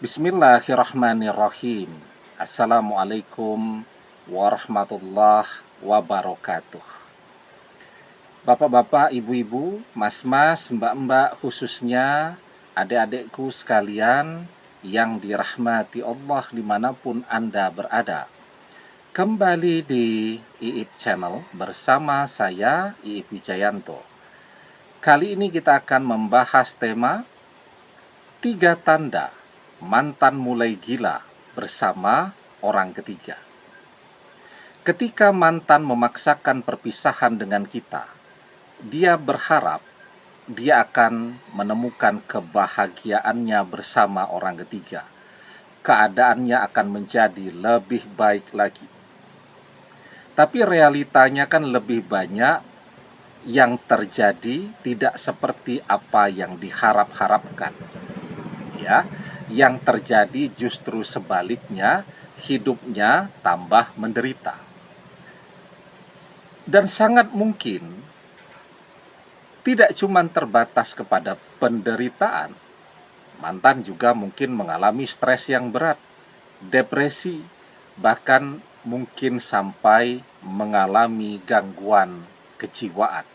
Bismillahirrahmanirrahim. Assalamualaikum warahmatullahi wabarakatuh. Bapak-bapak, ibu-ibu, mas-mas, mbak-mbak, khususnya adik-adikku sekalian yang dirahmati Allah dimanapun Anda berada. Kembali di IIP Channel bersama saya, IIP Wijayanto. Kali ini kita akan membahas tema 3 tanda mantan mulai gila bersama orang ketiga. Ketika mantan memaksakan perpisahan dengan kita, dia berharap dia akan menemukan kebahagiaannya bersama orang ketiga. Keadaannya akan menjadi lebih baik lagi. Tapi realitanya kan lebih banyak yang terjadi tidak seperti apa yang diharap-harapkan. Ya, yang terjadi justru sebaliknya, hidupnya tambah menderita. Dan sangat mungkin tidak cuma terbatas kepada penderitaan, mantan juga mungkin mengalami stres yang berat, depresi, bahkan mungkin sampai mengalami gangguan kejiwaan.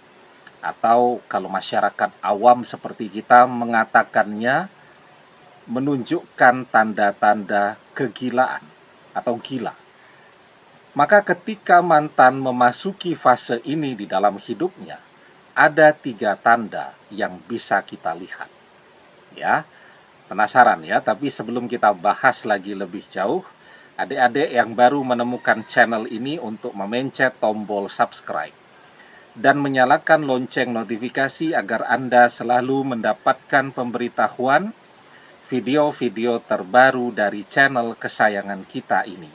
Atau kalau masyarakat awam seperti kita mengatakannya, menunjukkan tanda-tanda kegilaan atau gila. Maka ketika mantan memasuki fase ini di dalam hidupnya, ada 3 tanda yang bisa kita lihat. Ya, penasaran ya? Tapi sebelum kita bahas lagi lebih jauh, adik-adik yang baru menemukan channel ini untuk memencet tombol subscribe dan menyalakan lonceng notifikasi agar Anda selalu mendapatkan pemberitahuan video-video terbaru dari channel kesayangan kita ini.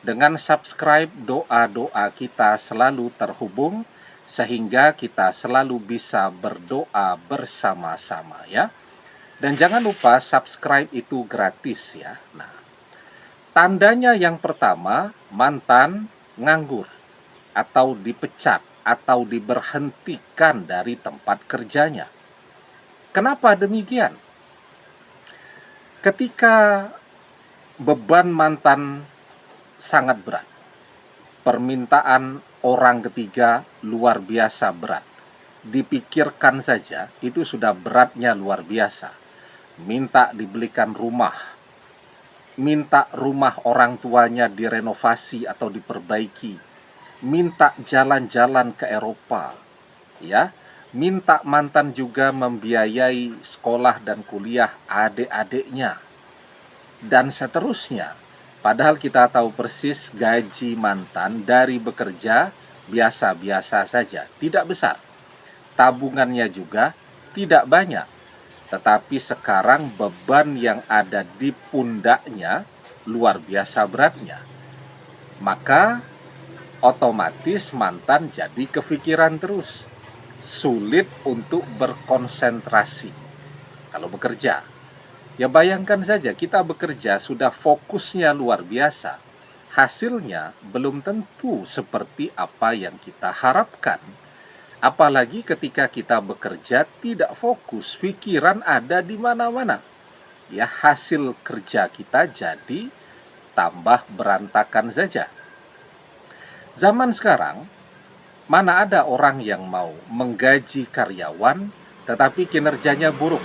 Dengan subscribe, doa-doa kita selalu terhubung sehingga kita selalu bisa berdoa bersama-sama ya. Dan jangan lupa subscribe itu gratis ya. Nah, tandanya yang pertama, mantan nganggur atau dipecat atau diberhentikan dari tempat kerjanya. Kenapa demikian? Ketika beban mantan sangat berat, permintaan orang ketiga luar biasa berat, dipikirkan saja itu sudah beratnya luar biasa. Minta dibelikan rumah, minta rumah orang tuanya direnovasi atau diperbaiki, minta jalan-jalan ke Eropa, ya, minta mantan juga membiayai sekolah dan kuliah adik-adiknya, dan seterusnya. Padahal kita tahu persis gaji mantan dari bekerja biasa-biasa saja, tidak besar. Tabungannya juga tidak banyak. Tetapi sekarang beban yang ada di pundaknya luar biasa beratnya. Maka otomatis mantan jadi kepikiran terus. Sulit untuk berkonsentrasi kalau bekerja. Ya bayangkan saja, kita bekerja sudah fokusnya luar biasa. Hasilnya belum tentu seperti apa yang kita harapkan. Apalagi ketika kita bekerja tidak fokus, pikiran ada di mana-mana. Ya, hasil kerja kita jadi tambah berantakan saja. Zaman sekarang, mana ada orang yang mau menggaji karyawan tetapi kinerjanya buruk?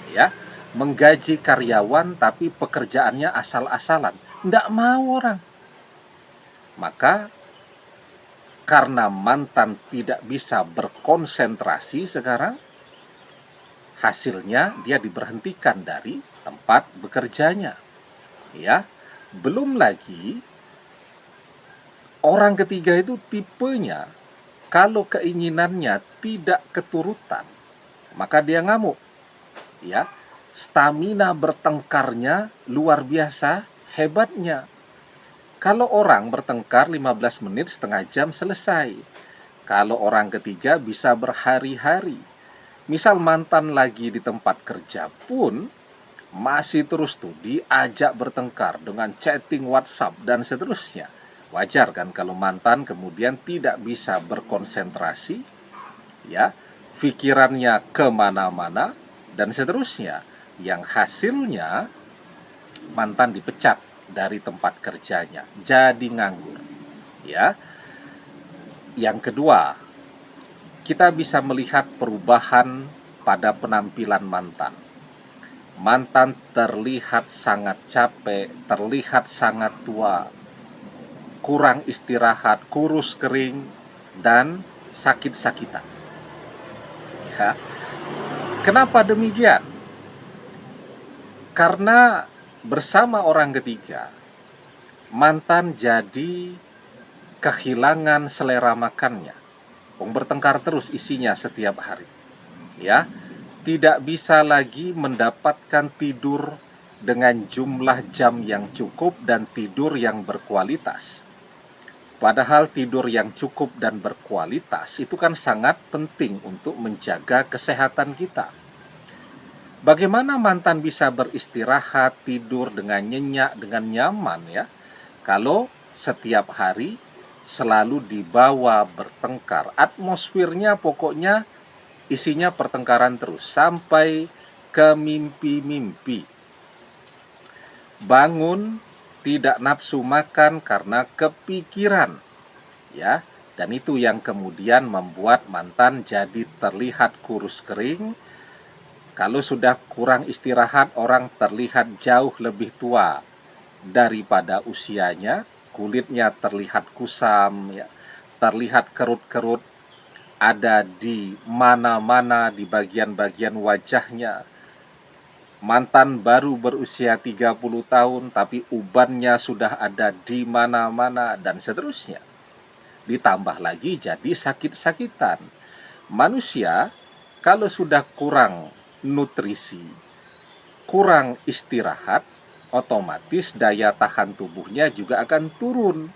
Ya, menggaji karyawan tapi pekerjaannya asal-asalan. Tidak mau orang. Maka karena mantan tidak bisa berkonsentrasi sekarang, hasilnya dia diberhentikan dari tempat bekerjanya. Ya, belum lagi orang ketiga itu tipenya kalau keinginannya tidak keturutan, maka dia ngamuk. Ya, stamina bertengkarnya luar biasa hebatnya. Kalau orang bertengkar 15 menit, setengah jam selesai. Kalau orang ketiga bisa berhari-hari. Misal mantan lagi di tempat kerja pun masih terus tuh diajak bertengkar dengan chatting WhatsApp dan seterusnya. Wajar kan kalau mantan kemudian tidak bisa berkonsentrasi, ya, pikirannya kemana-mana dan seterusnya. yang hasilnya mantan dipecat dari tempat kerjanya, jadi nganggur. Ya. Yang kedua, kita bisa melihat perubahan pada penampilan mantan. Mantan terlihat sangat capek, terlihat sangat tua, kurang istirahat, kurus kering, dan sakit-sakitan. Ya. Kenapa demikian? Karena bersama orang ketiga, mantan jadi kehilangan selera makannya. Bertengkar terus isinya setiap hari. Ya, tidak bisa lagi mendapatkan tidur dengan jumlah jam yang cukup dan tidur yang berkualitas. Padahal tidur yang cukup dan berkualitas itu kan sangat penting untuk menjaga kesehatan kita. Bagaimana mantan bisa beristirahat, tidur dengan nyenyak, dengan nyaman ya, kalau setiap hari selalu dibawa bertengkar. Atmosfernya pokoknya isinya pertengkaran terus sampai ke mimpi-mimpi. Bangun tidak nafsu makan karena kepikiran. Ya, dan itu yang kemudian membuat mantan jadi terlihat kurus kering. Kalau sudah kurang istirahat, orang terlihat jauh lebih tua daripada usianya, kulitnya terlihat kusam, ya, terlihat kerut-kerut, ada di mana-mana di bagian-bagian wajahnya. Mantan baru berusia 30 tahun, tapi ubannya sudah ada di mana-mana, dan seterusnya. Ditambah lagi jadi sakit-sakitan. Manusia kalau sudah kurang nutrisi, kurang istirahat, otomatis daya tahan tubuhnya juga akan turun,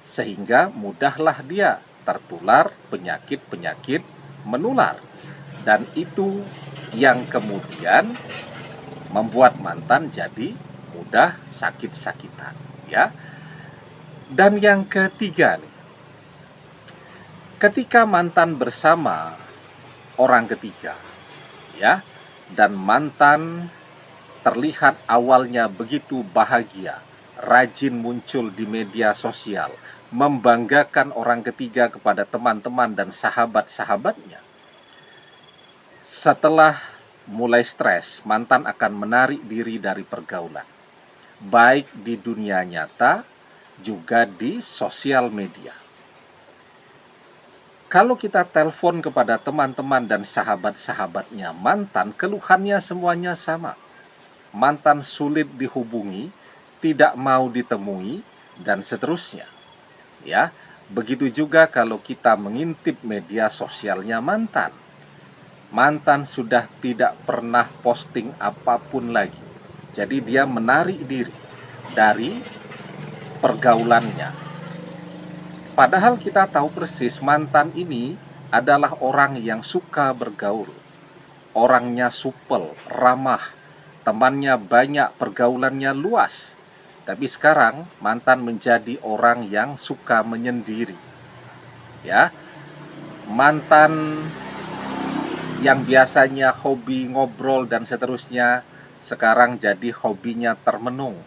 sehingga mudahlah dia tertular penyakit-penyakit menular. Dan itu yang kemudian membuat mantan jadi mudah sakit-sakitan, ya. Dan yang ketiga nih, ketika mantan bersama orang ketiga, ya, dan mantan terlihat awalnya begitu bahagia, rajin muncul di media sosial, membanggakan orang ketiga kepada teman-teman dan sahabat-sahabatnya. Setelah mulai stres, mantan akan menarik diri dari pergaulan, baik di dunia nyata juga di sosial media. Kalau kita telepon kepada teman-teman dan sahabat-sahabatnya mantan, keluhannya semuanya sama. Mantan sulit dihubungi, tidak mau ditemui, dan seterusnya. Ya, begitu juga kalau kita mengintip media sosialnya mantan. Mantan sudah tidak pernah posting apapun lagi. Jadi dia menarik diri dari pergaulannya. Padahal kita tahu persis mantan ini adalah orang yang suka bergaul. Orangnya supel, ramah, temannya banyak, pergaulannya luas. Tapi sekarang mantan menjadi orang yang suka menyendiri. Ya, mantan yang biasanya hobi ngobrol dan seterusnya sekarang jadi hobinya termenung.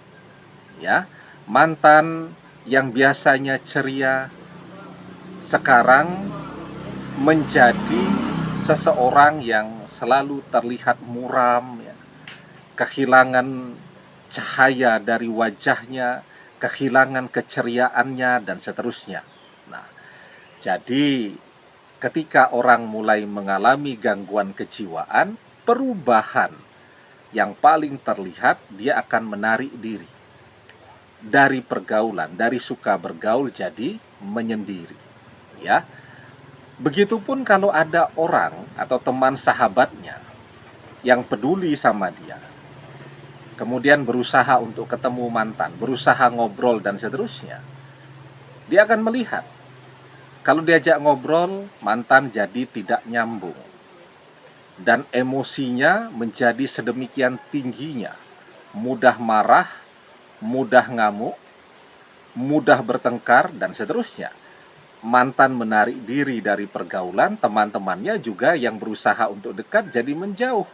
Ya, mantan yang biasanya ceria sekarang menjadi seseorang yang selalu terlihat muram, ya, kehilangan cahaya dari wajahnya, kehilangan keceriaannya, dan seterusnya. Nah, jadi ketika orang mulai mengalami gangguan kejiwaan, perubahan yang paling terlihat, dia akan menarik diri dari pergaulan, dari suka bergaul jadi menyendiri. Ya, begitupun kalau ada orang atau teman sahabatnya yang peduli sama dia, kemudian berusaha untuk ketemu mantan, berusaha ngobrol dan seterusnya, dia akan melihat kalau diajak ngobrol, mantan jadi tidak nyambung, dan emosinya menjadi sedemikian tingginya, mudah marah, mudah ngamuk, mudah bertengkar, dan seterusnya. Mantan menarik diri dari pergaulan, teman-temannya juga yang berusaha untuk dekat jadi menjauh.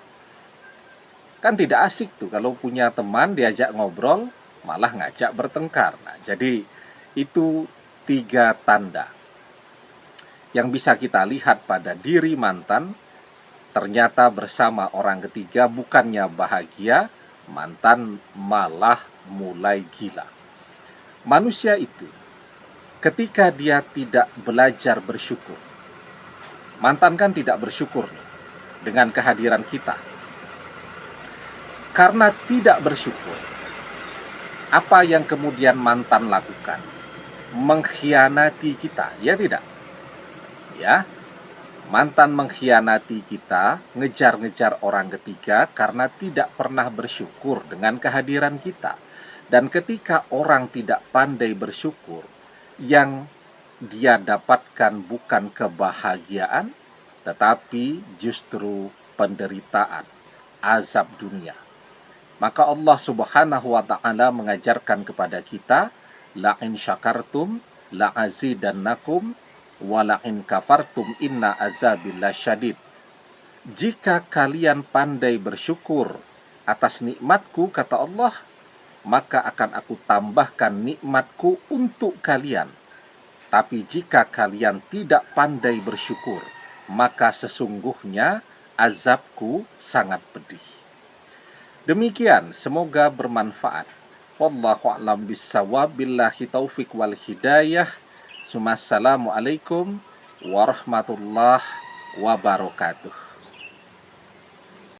Kan tidak asik tuh kalau punya teman diajak ngobrol malah ngajak bertengkar. Nah, jadi itu 3 tanda yang bisa kita lihat pada diri mantan. Ternyata bersama orang ketiga bukannya bahagia, mantan malah mulai gila. Manusia itu ketika dia tidak belajar bersyukur, mantan kan tidak bersyukur nih dengan kehadiran kita. Karena tidak bersyukur, apa yang kemudian mantan lakukan? Mengkhianati kita, ya tidak? Ya, mantan mengkhianati kita, ngejar-ngejar orang ketiga karena tidak pernah bersyukur dengan kehadiran kita. Dan ketika orang tidak pandai bersyukur, yang dia dapatkan bukan kebahagiaan, tetapi justru penderitaan, azab dunia. Maka Allah Subhanahu wa Ta'ala mengajarkan kepada kita, la in syakartum la azidannakum wa la in kafartum inna azabil lasyadid. Jika kalian pandai bersyukur atas nikmatku, kata Allah, maka akan aku tambahkan nikmatku untuk kalian. Tapi jika kalian tidak pandai bersyukur, maka sesungguhnya azabku sangat pedih. Demikian, semoga bermanfaat. Wallahu a'lam bissawab, billahi taufik wal hidayah. Assalamualaikum warahmatullahi wabarakatuh.